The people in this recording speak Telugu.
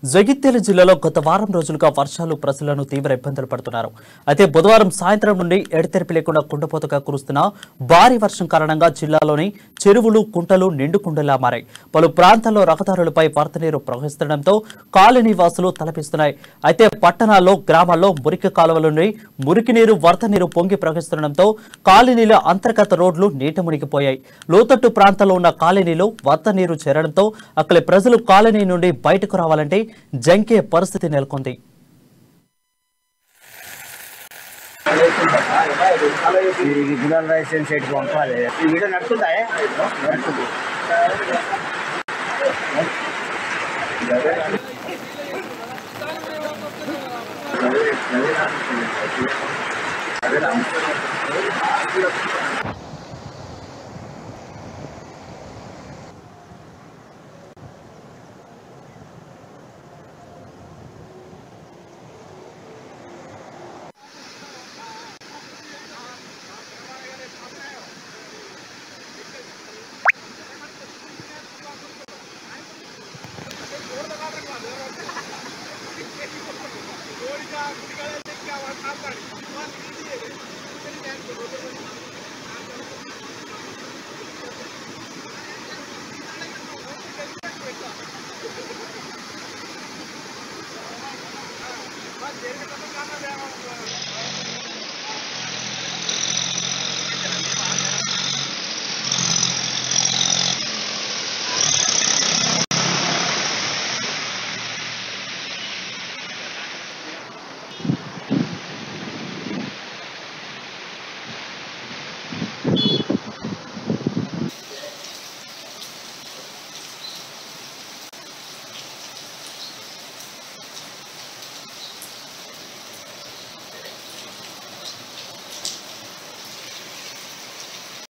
జగిత్యాల జిల్లాలో గత వారం రోజులుగా వర్షాలు ప్రజలను తీవ్ర ఇబ్బందులు పడుతున్నారు. అయితే బుధవారం సాయంత్రం నుండి ఎడతెరిపి లేకుండా కుండపోతగా కురుస్తున్న భారీ వర్షం కారణంగా జిల్లాలోని చెరువులు, కుంటలు నిండుకుండలా మారాయి. పలు ప్రాంతాల్లో రహదారులపై వరద నీరు ప్రవహిస్తుండటంతో కాలనీ వాసులు తలపిస్తున్నాయి. అయితే పట్టణాల్లో, గ్రామాల్లో మురికి కాలువల నుండి మురికి నీరు, వరద నీరు పొంగి ప్రవహిస్తుండటంతో కాలనీల అంతర్గత రోడ్లు నీట మునిగిపోయాయి. లోతట్టు ప్రాంతాల్లో ఉన్న కాలనీలో వరద నీరు చేరడంతో అక్కడి ప్రజలు కాలనీ నుండి బయటకు రావాలంటే జంకే పరిస్థితి నెలకొంది. Jadi kita